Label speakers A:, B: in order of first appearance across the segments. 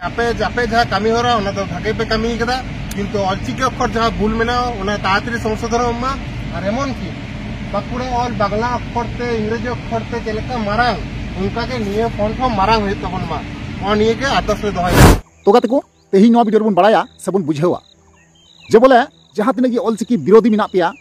A: आपे जापे जहाँ कमी हो रहा है भागे पे कमी कदा किंतु अलचिकी अक्षर जहाँ भूल मेना ताड़ाताड़ी संशोधन और एमन की बाकुड़ा और बांगला अक्षर ते इंग्रेजी अक्षर ते चलका मारांग उनका के निये फॉन्ट हो मारांग हुई तबन मा और निये के आदर्श ले दोहाई
B: तो गाते को तेही नवा वीडियो बन बड़ाया सबन बुझेवा जे बोले जहाँ तिना की अलचिकी विरोधी मिना पेया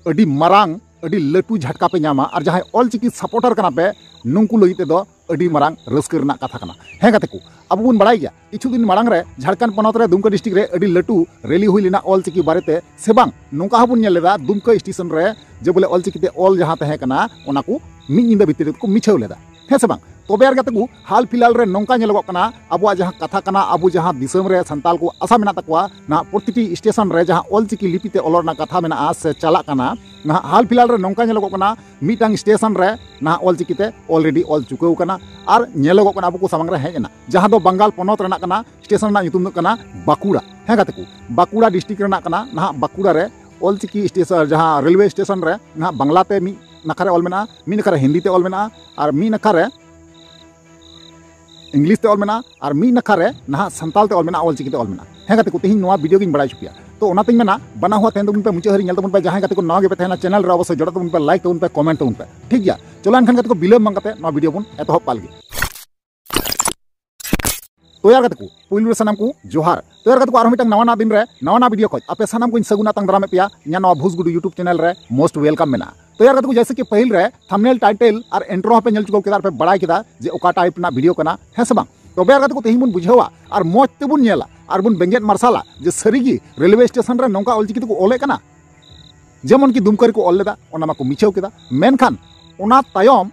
B: अडी मारांग अडी लटू झटका पे नामा और जहाँ अलचिकी सपोर्टर कना पे नुंकु लगिते दो अडी मारांग रस्क रना कथा कना हे गाते को अब बन बड़ाई गया किछु दिन मारांग रे झारखंड पनत रे दुमका डिस्ट्रिक्ट रे अडी लटू रैली हुई लेना अलचिकी बारेते से बांग नोंका हबुन नेल लेदा दुमका स्टेशन रे जे बोले अलचिकी ते ऑल जहाँ तहे कना ओना को मिद निंदा भितर को मिछाव लेदा हे से बांग तबे यार गाते को हाल फिलहाल रे नोंका नेलगो कना अबुआ जहाँ कथा कना अबु जहाँ दिसम रे संताल को आशा मेना तकवा ना प्रतिटी स्टेशन रे जहाँ अलचिकी लिपिते ऑलरना कथा मेना से चला कना ना हाल फिलहाल रे नोंका नेलगो कना मिटांग स्टेशन रे ना अलचिकीते ऑलरेडी ऑल चुकाव कना और नेलगो कना अबु को सामंग रे हेजना जहाँ दो बंगाल पनत रेना कना स्टेशन ना ᱧᱩᱛᱩᱢ ᱫᱚ कना बाकुड़ा हे गाते को बाकुड़ा डिस्ट्रिक्ट रेना कना ना बाकुड़ा रे अलचिकी स्टेशन जहाँ रेलवे स्टेशन रे ना बांग्लाते मी नखारे ऑल मेना मी नखारे हिंदी ते ऑल मेना और मी नखारे इंग्लिश ते ऑल मेना और मी नखारे ना संताल ते ऑल मेना अलचिकी ते ऑल मेना हे गाते को तेहिं नवा वीडियो गिन बड़ाई चुकिया तो ओनातें मेना बना हुआ तेन तबन पे मुचे हरी नेल तबन पे जहां गाते को नवा गे पे तहना चैनल रे अवश्य जोड़ा तबन पे लाइक तबन पे कमेंट तबन पे ठीक गया चलो एनखान गाते को बिलम मांग गाते नवा वीडियो बन एतहब पालगे तो यार गाते को पुइलु सनाम को जोहार तो यार गाते को आरो मिटंग नवा दिन रे नवा वीडियो खoj आपे सनाम को सगुना तंग दरामे पेया nya नवा भूसगुडू यूट्यूब चैनल रे मोस्ट वेलकम मेना तो यार गाते को जैसे कि पहिल रे थंबनेल टाइटल और इंट्रो पे नेल चुको केदार पे बड़ाई केदा जे ओका टाइप ना वीडियो कना है से बांग तो यार गाते को तेहिं बन बुझेवा और मौज ते बन नेला और बन बेंगेट मार्शाला जे सरीगी रेलवे स्टेशन रे नोंका अलचिकी को ओले कना जेमन की दुमकर को ओल लेदा ओना मा को मिछाव केदा मेनखान ओना तायम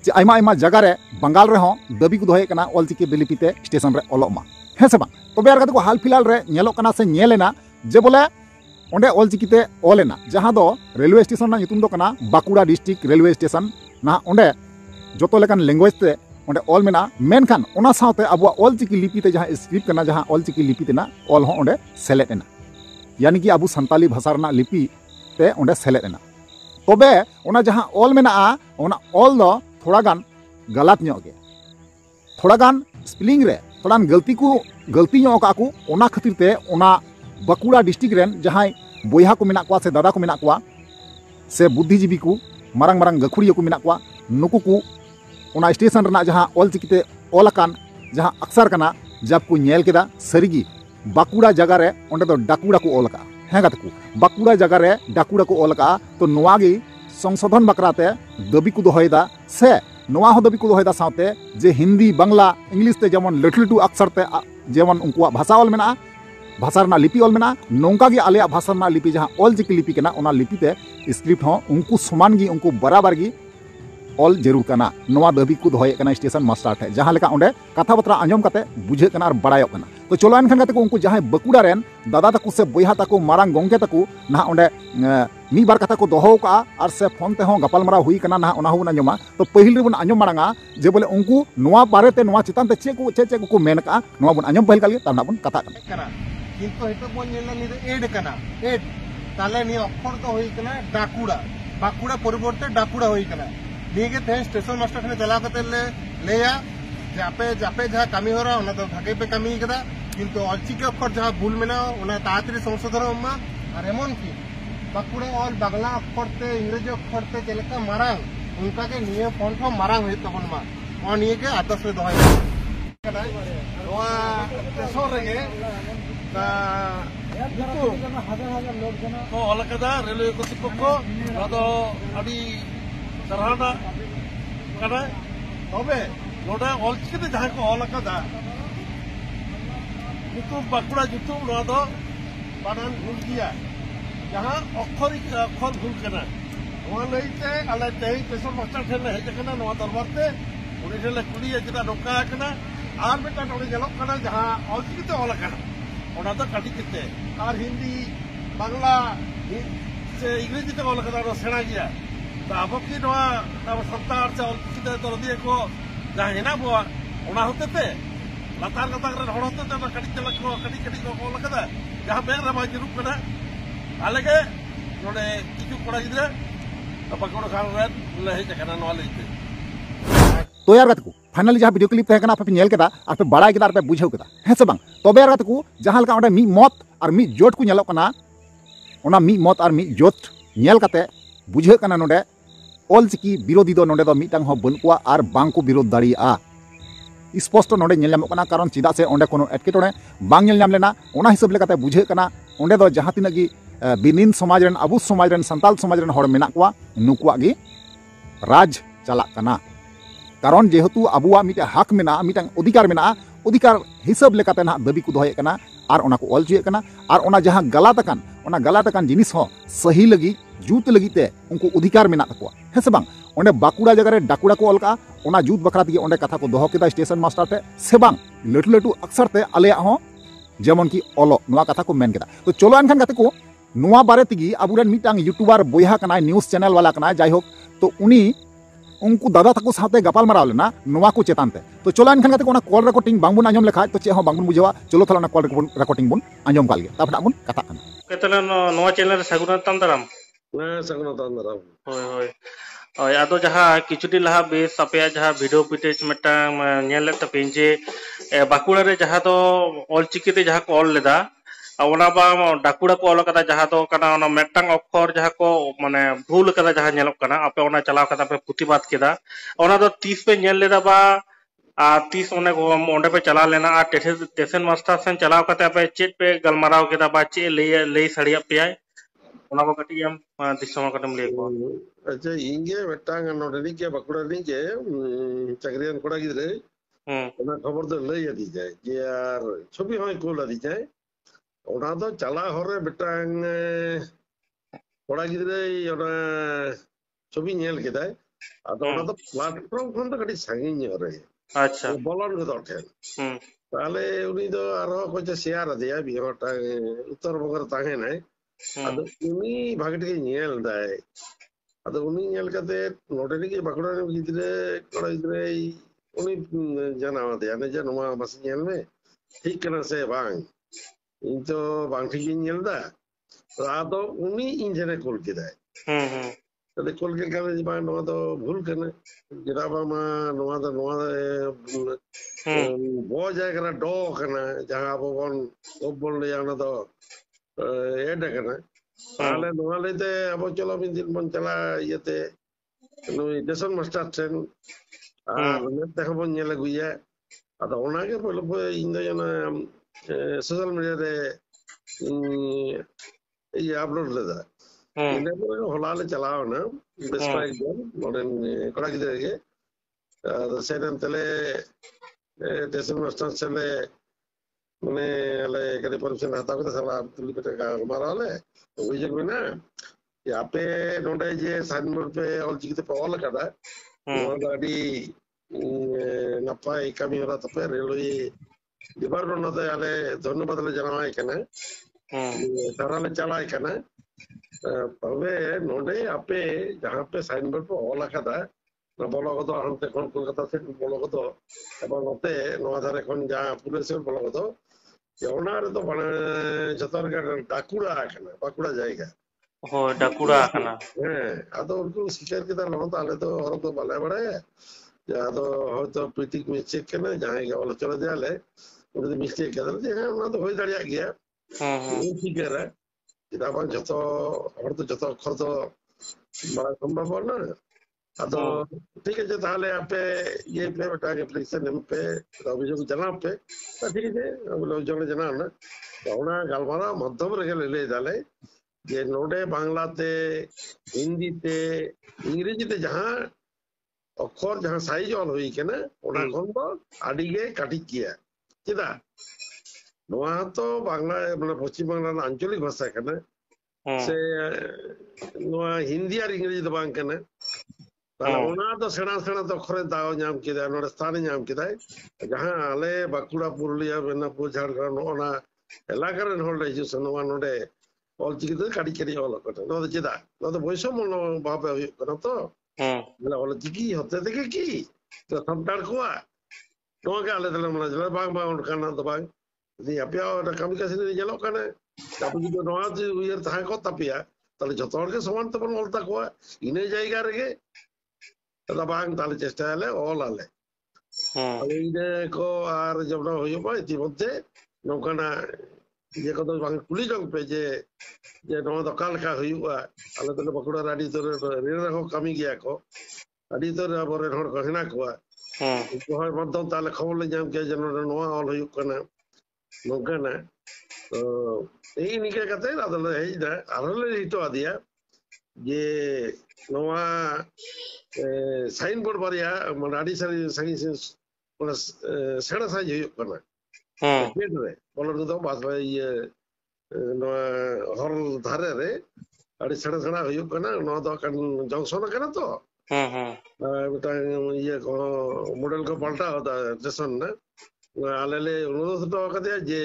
B: जे आयमा आयमा जगह रे बंगाल रे हो दाबी को दोहे कना अलचिकी लिपिते स्टेशन रे ओलोग मा है से बांग तो यार गाते को हाल फिलहाल रे नेलो कना से नेलेना जे बोले ओंडे अलचिकीते ओलेना जहां दो रेलवे स्टेशन ना ᱧᱩᱛᱩᱢ दो कना बाकुड़ा डिस्ट्रिक्ट रेलवे स्टेशन ना ओंडे जोतो लेकान लैंग्वेज ते ओंडे ऑल मेना मेनखान ओना साथे अबुआ अलचिकी लिपिते जहां स्क्रिप्ट कना जहां अलचिकी लिपिते ना ऑल हो ओंडे सेलेट एना यानी कि अबु संताली भाषा रना लिपि ते ओंडे सेलेट एना तबे ओना जहां ऑल मेना ओना ऑल दो थोड़ा गान गलत ᱧᱚᱜ गे थोड़ा गान स्पेलिंग रे थोड़ा गलती ᱧᱚᱜ का को ओना खातिर ते ओना बाकुड़ा डिस्ट्रिक्ट रेन जहां बोया को मेना को से दादा को मेना को से बुद्धिजीवी को मारंग मारंग गखुड़िया को मेना को नुकु को ओना स्टेशन रना जहां अलचिकीते ओलकान जहां अक्सर कना जब को नेल केदा सरीगी बाकुड़ा जगह रे ओंडे दो डाकुड़ा को ओलका हे गाते को बाकुड़ा जगह रे डाकुड़ा को ओलका तो नोवागी संशोधन बकराते दाबी को दोहयदा से नोवा हो दाबी को दोहयदा साथे जे हिंदी बांग्ला इंग्लिश ते जेमन लटू लटू अक्षर ते जेमन उनकुआ भाषा ऑल मेना भाषा रना लिपि ऑल मेना नोंका गे आले भाषा रना लिपि जहां अलचिकी लिपि केना ओना लिपि ते स्क्रिप्ट हो उनको समान गी उनको बराबर गी ऑल जरूर कना नोवा दाबी को दोहय कना स्टेशन मास्टर ठे जहां लेका ओंडे कथा बतरा आंजम काते बुझे कना और बड़ायो कना तो चलो एनखान गाते को उनको जहां बकुड़ा रेन दादा तको से बोया तको मारांग गोंगे तको ना ओंडे मी बार कथा को दोहो का और से फोन ते हो गपाल मारा हुई कना ना ओना होना आंजमा तो पहिल रे बन आंजम मारांगा जे बोले उनको नोवा बारे ते नोवा चितान ते चे को मेन का नोवा बन आंजम पहिल काली ताना बन कथा कना
A: किंतु हेतो बन नेला नि एड कना एड ताले नि अक्षर तो होई कना डाकुड़ा बाकुड़ा परिवर्ते डाकुड़ा होई कना निगे थे स्टेशन मास्टर ठने चला कते लेया जापे जापे जहाँ कमी हो रहा है भागे पे कमी कदा किंतु अलचिकी अक्षर जहाँ भूल मेना ताड़ाताड़ी संशोधन और एमन की बाकुड़ा और बांगला अक्षर ते इंग्रेजी अक्षर ते चलका मारांग उनका के निये फॉन्ट हो मारांग हुई तबन मा और निये के आदर्श ले दोहाई कना नोआ स्टेशन रेगे ता तो अलकदा रेलवे कर्तृपक्ष अदो अडी सरहाना कना तबे नोडा अलचिकीते जहां को अलकदा ᱧᱩᱛᱩᱢ बाकुड़ा ᱧᱩᱛᱩᱢ नोआ दो बानान भूल गया जहां अक्षर भूल कना नोआ लईते आले तेई पेशर मास्टर ठेले हेज कना नोआ दरबारते उनी ठेले कुलिया जेदा नोका कना आर बेटा नोडे जेलक कना जहां अलचिकीते ओल कना ओना दो काटी केते आर हिंदी बांग्ला से इंग्रेजी ते ओल कना सेना गया तो अब की नोआ अब संतार से अलचिकीते तो दिए को जहां हेना बुआ ओना होते लातार लातार रे होड़ते ते कटी चलक को कटी को ओल कदा जहां बेर रे बाजी रुक कना आलेगे नोडे किछु कोड़ा गिदरे बाकुड़ा खान रे ले हे कना नो लेते
B: तैयार करते को फाइनली जहाँ वीडियो क्लिप तहे कना पे नेल केदा और पे बड़ाई केदा और पे बुझाव केदा है से बांग तबे यार को जहाँ लका ओंडे मी मत और मी जोट को नेलो कना ओना मी मत और मी जोट नेल कते बुझे कना नोडे ऑलचिकी विरोधी दो नोडे दो मिटांग हो बनुआ और बांग को विरोध दाड़िया स्पष्ट नोडे नेल नामो कना कारण चिदा से ओंडे कोनो एटकेटोड़े बांग नेल नाम लेना ओना हिसाब लेकाते बुझे कना ओंडे दो जहाँ तिना गी बिनिन समाज रन अबु समाज रन संताल समाज रन होड़ मेना कुआ नुकुआ गी राज चला कना कारण जेहेतु अबुआ मिटे हक मेना मिटांग अधिकार हिसाब लेकाते ना दाबी को दोहये कना और ओना को ऑल चुये कना और ओना जहाँ गलत जिनिस हो सही लगी जूत लगी ते उनको अधिकार मेना तकुआ है से बांग ओंडे बाकुड़ा जगह रे डाकुड़ा को ऑल का ओना जूत बकरा तगी ओंडे कथा को दोहो केदा स्टेशन मास्टर ते से बांग लटू लटू अक्सर ते आलेया हो जेमन की ओलो नवा कथा को मेन केदा तो चलो अनखान गाते को नवा बारे तगी अबुरेन मिटांग यूट्यूबर बोयहा कना न्यूज चैनल वाला कना जायहोक तो उनी उनको दादा तको साथे गपाल माराव लेना नवा को चेतान ते तो चलो अनखान गाते को ओना कॉल रिकॉर्डिंग बांग बुन आंजम लेखा तो चे हो बांग बुन बुझावा चलो थाला कॉल रिकॉर्डिंग बुन आंजम काल गे तापड़ा बुन कथा कना
C: केतला नवा चैनल सगुनतम दाराम
A: सगुनतम
C: होय होय होय आदो जहाँ किचुटी लहा बेस अपया जहाँ वीडियो पिटेज मिटांग नेल तपे जे बाकुड़ा रे जहाँ तो ऑलचिकी ते जहाँ को ऑल लेदा ओना बा डाकुड़ा को ऑल कदा जहाँ तो कना ओना मेटांग अक्षर जहाँ को माने भूल कदा जहाँ नेलक कना अपे ओना चलाव कदा पे प्रतिबाद केदा ओना दो 30 पे नेल लेदा बा आ 30 ओने ओंडे पे चला लेना आ टेशन मास्टर सेन चलाव कते अपे चेट पे गलमाराव केदा बा चे ले सड़िया पे ओना को कटी हम दिसमा कटम ले को
A: अच्छा इंगे मेटांग नोडे के बाकुड़ा नी के चक्रियन कोड़ा गिदरे ओना खबर दो लई आदि जाए जे यार छवि होय कोल आदि जाए ओना दो चला हरे मेटांग कोड़ा गिदरे ओना छवि नेल केदाय आदो ओना दो प्लेटफॉर्म खन तो कटी सांगिन हरे
C: अच्छा
A: बोलन को दो ताले उनी दो आरो को शेयर दिया बिहटा उत्तर बंगर ताहे नाय अदो उनी भागटे नेल दाय अदो उनी नेल कते नोडे के बाकुड़ा ने गिदरे कोड़ा गिदरे उनी जनावा दे ने जे नमा बस नेल में ठीक कना से बांग इन तो बांग ठीक नेल दा आदो उनी इंजने कोल केदाय तले कोल के काले बांग नमा तो भूल करने गिराबा मा नमा तो बो जायगा डो कना जहां अब बोल ले आना तो एड कना ताले नमा लेते अब चलो बिन दिन बन चला येते नुई देशन मास्टर ट्रेन ने देखो बन नेला गुया अदा ओना के पहले इन दो जना सोशल मीडिया रे ये अपलोड लेदा इने को हलाले चलाओ ना बेस्ट एकदम मॉडर्न कोड़ा किदे के सेन तले देशन मास्टर चले मने ले कदे परमिशन हता को सला तुली पे का माराले बुझे बिना यहाँ पे नोडे जे साइनबोर्ड पे ऑल चिकिते पे ऑल कदा गाड़ी नपाई कमी हो रहा तपे रेलवे डिपार्टमेंट नते आले धन्यवाद ले जनावाय कना ताराले चलाय कना तबे नोडे आपे जहाँ पे साइनबोर्ड पे ऑल कदा ना बोलो को तो हमते कोन कोलकाता से बोलो को तो अब नते नवा धारे कोन जा पुलिस बोलो को तो योनार तो बने जतर का डाकुड़ा कना बाकुड़ा जाएगा
C: हो डाकुड़ा कना
A: आदो उनको शिकार के तार नमत आले तो और तो भले बड़े या तो हो तो पीटिक में चेक करना जाएगा वाला चले जाले उनके मिस्टेक कर दे है ना तो होई दड़िया गया ये ठीक है किताबन जतो और तो जतो खर तो बड़ा संभव है ना आदो ठीक है ताले आपे ये पे बता के एप्लीकेशन पे अभियोग जना पे ठीक है अब लोग जने जना ना ओना गलमारा मध्यम रे ले जाले जे नोडे बांग्लाते हिंदीते इंग्रेजीते जहां अक्षर जहां साइज ऑल हुई के ना ओना कोन दो आडिगे काटी किया चिदा नोआ तो बांग्ला मतलब पश्चिम बांग्ला आंचलिक भाषा कना से नोआ हिंदी और इंग्रेजी तो बांग कना ताला ओना तो सेना तो अक्षर दाव नाम किदा नोडे स्थान नाम किदा जहां आले बाकुड़ा पुरुलिया बेनापुर झारखंड ओना इलाका रे होल जो सनवा नोडे ऑल चिकिते काटी करी ऑल कटा नो चिदा नो तो वैसो मन भाव कना तो मतलब ऑल चिकी होते थे की तो संतार कोआ तो के आले तले मन जला बांग बांग कना तो बांग दी अपया और कम कैसे नहीं जलो कना तब जो नवा उयर था को तपिया तले जतोर के समान तो बन बोलता कोआ इने जाएगा रे तो बांग ताले चेष्टा आले ऑल आले ᱤᱱᱟᱹ ᱠᱚ ᱟᱨ ᱡᱚᱵᱽᱨᱟ ᱦᱩᱭᱩᱜᱼᱟ ᱤᱛᱤᱢᱚᱫᱽᱫᱷᱮ ᱱᱚᱝᱠᱟᱱᱟᱜ ᱤᱭᱟᱹ ᱠᱚᱫᱚ ᱵᱟᱝ ᱠᱩᱞᱤ ᱡᱚᱝ ᱯᱮ ᱡᱮ ᱱᱚᱣᱟ ᱫᱚ ᱚᱠᱟ ᱞᱮᱠᱟ ᱦᱩᱭᱩᱜᱼᱟ ᱟᱞᱮ ᱫᱚ ᱵᱟᱸᱠᱩᱲᱟ ᱨᱮ ᱟᱹᱰᱤ ᱩᱛᱟᱹᱨ ᱨᱮᱹᱞ ᱨᱮᱦᱚᱸ ᱠᱟᱹᱢᱤ ᱜᱮᱭᱟ ᱠᱚ ᱟᱹᱰᱤ ᱩᱛᱟᱹᱨ ᱟᱵᱚᱨᱮᱱ ᱦᱚᱲ ᱠᱚ ᱦᱮᱱᱟᱜ ᱠᱚᱣᱟ ᱩᱱᱠᱩ ᱦᱚᱲ ᱢᱟᱫᱽᱫᱷᱚᱢ ᱛᱮ ᱟᱞᱮ ᱠᱷᱚᱵᱚᱨ ᱞᱮ ᱧᱟᱢ ᱠᱮᱭᱟ ᱡᱮ ᱱᱚᱰᱮ ᱱᱚᱣᱟ ᱚᱞ ᱦᱩᱭᱩᱜ ᱠᱟᱱᱟ ᱱᱚᱝᱠᱟᱱᱟᱜ ᱛᱚ ᱱᱤᱝᱠᱟᱹ ᱠᱟᱛᱮ ᱟᱫᱚᱞᱮ ᱦᱮᱡ ᱮᱱᱟ ᱟᱨᱦᱚᱸ ᱞᱮ ᱦᱤᱴᱚ ᱟᱫᱮᱭᱟ ᱡᱮ ᱱᱚᱣᱟ ᱥᱟᱭᱤᱱ ᱵᱳর্ড ᱵᱟᱨᱭᱟ ᱢᱟᱱᱮ ᱟᱹᱰᱤ ᱥᱟᱺᱜᱤᱧ ᱚᱱᱟ ᱥᱮᱬᱟ ᱥᱟᱺᱦᱤᱡ ᱦᱩᱭᱩᱜ ᱠᱟᱱᱟ ᱜᱮᱴ ᱨᱮ ᱵᱚᱞᱚᱱ ᱫᱚ ᱵᱟᱥ ᱤᱭᱟᱹ ᱱᱚᱣᱟ ᱦᱚᱨ ᱫᱷᱟᱨᱮ ᱨᱮ ᱟᱹᱰᱤ ᱥᱮᱬᱟ ᱥᱮᱬᱟ ᱦᱩᱭᱩᱜ ᱠᱟᱱᱟ ᱱᱚᱣᱟ ᱫᱚ ᱡᱚᱝᱥᱚᱱ ᱟᱠᱟᱱᱟ ᱛᱚ ᱢᱤᱫᱴᱟᱝ ᱤᱭᱟᱹ ᱠᱚ ᱢᱚᱰᱮᱞ ᱠᱚ ᱯᱟল্ᱴᱟᱣ ᱫᱟ ᱥᱴᱮᱥᱚᱱ ᱨᱮ ᱟᱞᱮ ᱞᱮ ᱚᱱᱩᱨᱳᱫᱷ ᱦᱚᱴᱚ ᱟᱠᱟᱫᱮᱭᱟ ᱡᱮ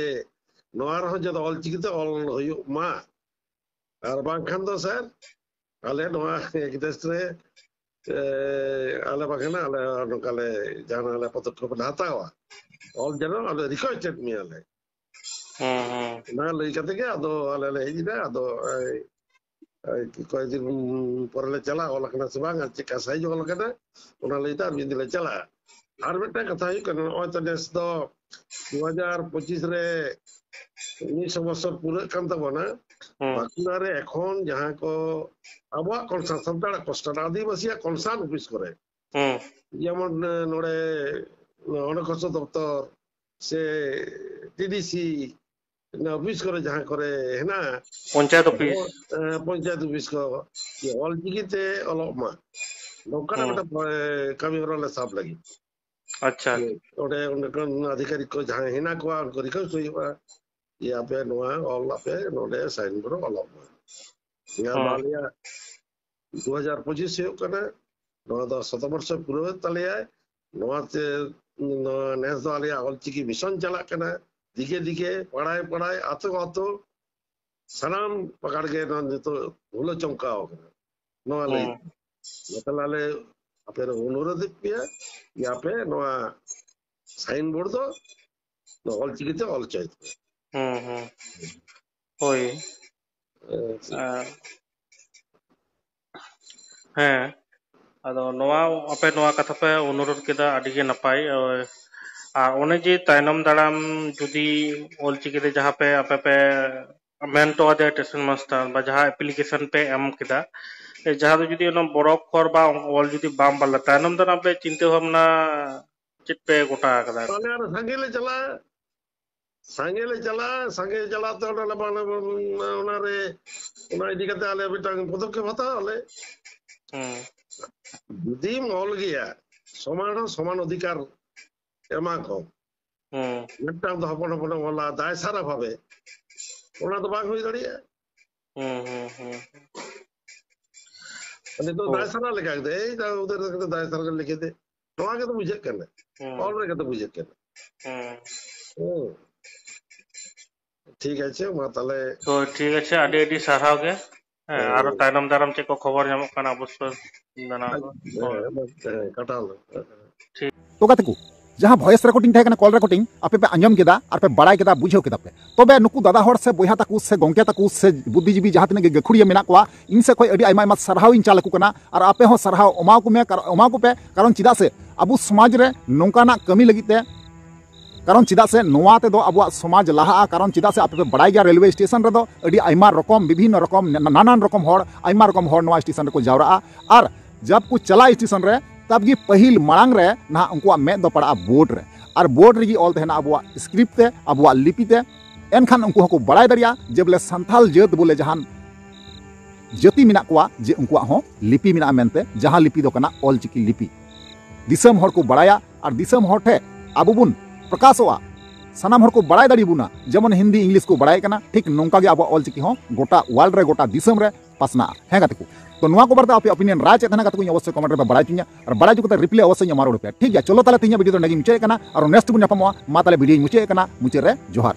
A: ᱱᱚᱣᱟ ᱨᱮᱦᱚᱸ ᱡᱚᱛᱚ ᱚᱞᱪᱤᱠᱤᱛᱮ ᱚᱞ ᱦᱩᱭᱩᱜ ᱢᱟ ᱟᱨ ᱵᱟᱝᱠᱷᱟᱱ ᱫᱚ ᱥᱮᱨ ᱟᱞᱮ ᱱᱚᱣᱟ ᱮᱠᱫᱮᱥ ᱨᱮ ᱟᱞᱮ ᱵᱟᱝᱠᱷᱟᱱ ᱟᱞᱮ ᱱᱚᱝᱠᱟ ᱞᱮ ᱡᱟᱦᱟᱱᱟᱜ ᱞᱮ ᱯᱚᱫᱚᱠᱷᱮᱯ ᱞᱮ ᱦᱟᱛᱟᱣᱟ ᱚᱞ ᱡᱮᱱᱚ ᱟᱞᱮ ᱨᱤᱠᱳᱭᱮᱥᱴᱮᱰ ᱢᱮᱭᱟᱞᱮ ᱚᱱᱟ ᱞᱟᱹᱭ ᱠᱟᱛᱮ ᱜᱮ ᱟᱫᱚ ᱟᱞᱮ ᱞᱮ ᱦᱮᱡ ᱮᱱᱟ ᱟᱫᱚ ᱠᱚয়েকদিন পরে লে চালা ᱚᱞ ᱟᱠᱟᱱᱟ ᱥᱮ ᱵᱟᱝ ᱟᱨ ᱪᱮᱫᱠᱟ ᱥᱟᱭᱤᱡ ᱚᱞ ᱟᱠᱟᱱᱟ ᱚᱱᱟ ᱞᱟᱹᱭᱛᱮ ᱟᱨ ᱢᱤᱫ ᱫᱤᱱ ᱞᱮ ᱪᱟᱞᱟᱜᱼᱟ ᱟᱨ ᱢᱤᱫᱴᱟᱝ ᱠᱟᱛᱷᱟ ᱦᱩᱭᱩᱜ ᱠᱟᱱᱟ ᱱᱚᱜᱼᱚᱭ ᱛᱚ ᱱᱮᱥ ᱫᱚ 2025 ᱨᱮ 100 বছর পুরোᱜ ᱠᱟᱱ ᱛᱟᱵᱚᱱᱟ ᱵᱟᱸᱠᱩᱲᱟ ᱨᱮ ᱮᱠᱷᱚᱱ ᱡᱟᱦᱟᱸ ᱠᱚ ᱟᱵᱚᱣᱟᱜ ᱠᱚᱱᱥᱟᱨᱱ ᱥᱟᱱᱛᱟᱲᱟᱜ ᱠᱚᱱᱥᱟᱨᱱ ᱟᱹᱫᱤᱵᱟᱹᱥᱤᱭᱟᱜ ᱠᱚᱱᱥᱟᱨᱱ ᱚᱯᱷᱤᱥ ᱠᱚᱨᱮ যেমন ᱱᱚᱰᱮ ᱚᱱᱚᱠᱷᱚᱥᱚ ᱫᱚᱯᱛᱚᱨ ᱥᱮ টিডিসি অফিস করে যাহা করে হেনা
C: পঞ্চায়েত অফিস
A: পঞ্চায়েত অফিস কো অলচিকিতে অলপ মা নৌকাটা একটা কামি হরলে সাপ লাগি
C: আচ্ছা
A: ওটা অনেকজন আধিকারিক কো যাহা হেনা কোয়া উনকো রিকোয়েস্ট হইবা যে আপে নোয়া অল আপে নোডে সাইন করো অলপ মা ইয়া বালিয়া 2025 ᱦᱩᱭᱩᱜ ᱠᱟᱱᱟ ᱱᱚᱣᱟ ᱫᱚ 7 বছর পুরো তালিয়ায় ᱱᱚᱣᱟতে ᱱᱮᱥ ᱫᱚ ᱟᱞᱮᱭᱟᱜ ᱚᱞᱪᱤᱠᱤ ᱢᱤশন ᱪᱟᱞᱟᱜ ᱠᱟᱱᱟ দিকে দিকে পাড়ায় পাড়ায় আতো আতো সানাম পাকাড় গে নিতোᱜ ᱦᱩᱞᱟᱹ ᱪᱚᱢᱠᱟᱣ ᱠᱟᱱᱟ ᱱᱚᱣᱟ ᱞᱟᱹᱭ ᱱᱚᱛᱮ ᱟᱞᱮ ᱟᱯᱮ ᱚᱱᱩᱨᱳᱫᱷ ᱯᱮᱭᱟ ᱡᱮ ᱟᱯᱮ ᱱᱚᱣᱟ সাইন বোর্ড ᱫᱚ ᱚᱞᱪᱤᱠᱤᱛᱮ ᱚᱞ ᱪᱚᱭ
C: ᱦᱳᱭ ᱦᱮᱸ ᱟᱫᱚ ᱱᱚᱣᱟ ᱟᱯᱮ ᱱᱚᱣᱟ ᱠᱟᱛᱷᱟ ᱯᱮ ᱚᱱᱩᱨᱳᱫᱷ ᱠᱮᱫᱟ ᱟᱹᱰᱤ ᱜᱮ ᱱᱟᱯᱟᱭ ᱟᱨ ᱚᱱᱮ ᱡᱮ ᱛᱟᱭᱱᱚᱢ ᱫᱟᱨᱟᱢ ᱡᱩᱫᱤ ᱚᱞᱪᱤᱠᱤᱛᱮ ᱡᱟᱦᱟᱸ ᱯᱮ ᱟᱯᱮ ᱯᱮ ᱢᱮᱱ ᱦᱚᱴᱚ ᱟᱫᱮᱭᱟ ᱥᱴᱮᱥᱚᱱ ᱢᱟᱥᱴᱟᱨ ᱵᱟ ᱡᱟᱦᱟᱸ ᱮᱯᱞᱤᱠᱮᱥᱚᱱ ᱯᱮ ᱮᱢ ᱠᱮᱫᱟ ᱡᱟᱦᱟᱸ ᱫᱚ ᱡᱩᱫᱤ ᱚᱱᱟ ᱵᱚᱲᱚ ᱚᱠᱠᱷᱚᱨ ᱵᱟ ᱚᱞ ᱡᱩᱫᱤ ᱵᱟᱢ ᱵᱟᱲᱟᱭ ᱛᱟᱭᱱᱚᱢ ᱫᱟᱨᱟᱢ ᱯᱮ ᱪᱤᱱᱛᱟᱹ ᱵᱷᱟᱵᱱᱟ ᱪᱮᱫ ᱯᱮ ᱜᱚᱴᱟ ᱟᱠᱟᱫᱟ
A: ᱟᱞᱮ ᱟᱨ ᱥᱟᱸᱜᱮ ᱞᱮ ᱪᱟᱞᱟᱜᱼᱟ ᱥᱟᱸᱜᱮ ᱪᱟᱞᱟᱜ ᱛᱮ ᱚᱱᱟᱨᱮ ᱚᱱᱟ ᱤᱫᱤ ᱠᱟᱛᱮ ᱟᱞᱮ ᱢᱤᱫᱴᱟᱝ ᱯᱚᱫᱚᱠᱷᱮᱯ ᱦᱟᱛᱟᱣ ᱟᱞᱮ ᱡᱩᱫᱤᱢ ᱚᱞ ᱜᱮᱭᱟ সমান অধিকার এমা কো মিদটাং ᱫᱚ ᱦᱚᱯᱚᱱ ᱦᱚᱯᱚᱱ ᱚᱞᱟ ᱫᱟᱭ ᱥᱟᱨᱟ ᱵᱷᱟবে ᱚᱱᱟ ᱫᱚ ᱵᱟᱝ ᱦᱩᱭ ᱫᱟᱲᱮᱭᱟᱜᱼᱟ ᱱᱤᱛᱚᱜ ᱫᱟᱭ ᱥᱟᱨᱟ ᱞᱮᱠᱟ ᱜᱮ ওদের দায় সারা লিখে দে নওয়া ᱜᱮ তো বুঝাᱹᱜ ᱠᱟᱱᱟ ᱚᱞ ᱨᱮᱜᱮ ᱛᱚ ᱵᱩঝᱟᱹᱜ ᱠᱟᱱᱟ ঠিক আছে মা তাহলে
C: তো ঠিক আছে ᱟᱹᱰᱤ ᱟᱹᱰᱤ ᱥᱟᱨᱦᱟᱣ ᱜᱮ ᱟᱨ ᱛᱟᱭᱱᱚᱢ ᱫᱟᱨᱟᱢ ᱪᱮᱫ ᱠᱚ ᱠᱷᱚᱵᱚᱨ ᱧᱟᱢᱚᱜ ᱠᱟᱱᱟ ᱚᱵᱚᱥᱥᱳᱭ
A: কাটাল
B: तो गाते को जहां वॉइस रिकॉर्डिंग थे कॉल रिकॉर्डिंग आपे पे अंजम केदा और पे बड़ाई केदा बुझाव केदा पे तबे नुकु दादा हर से बोया तकु से गोंके तकु से बुद्धिजीवी जहां तने गखुड़िया मेना कोआ इन से कोई अडी आइमा आइमा सरहाव इन चालकु कना और आपे हो सरहाव ओमा को पे कारण चिदा से अबु समाज रे नोंकाना कमी लगिते कारण चिदा से नोआ ते दो अबुआ समाज लाहा कारण चिदा से आपे पे बड़ाई गया रेलवे स्टेशन रे दो अडी आइमा रकम विभिन्न रकम नानान रकम हर आइमा रकम हर नोआ स्टेशन रे को जावरा और जब को चला स्टेशन रे तब गी पहिल मांग रे ना उनकुआ में दो पड़ा बोर्ड रे और बोर्ड रे ऑल तेना अबुआ स्क्रिप्ट ते अबुआ लिपि ते एनखान उनको को बड़ाई दरिया जेबले संथाल जात बोले जहान जाति मिना कोआ जे उनकुआ हो लिपि मिना मेनते जहां लिपि दो कना ऑलचिकी लिपि दिसम हर को बड़ाया और दिसम हर ठे अबुबुन प्रकाशवा सानाम हर को बड़ाई दाड़ी बुना जेमन हिंदी इंग्लिश को बड़ाई कना ठीक नोंका गे अबुआ ऑलचिकी हो गोटा वर्ल्ड रे गोटा दिसम रे पासना है गाते को तो नुआ को बारे आप ओपिनियन राय चेतना कत को अवश्य कमेंट रे बड़ाई चुनिया और बड़ाई चुकते रिप्ले अवश्य मारो पे ठीक है चलो ताले तीन वीडियो तो नगी मुचे कना और नेक्स्ट बुन मा ताले वीडियो मुचे कना मुचे रे जोहार।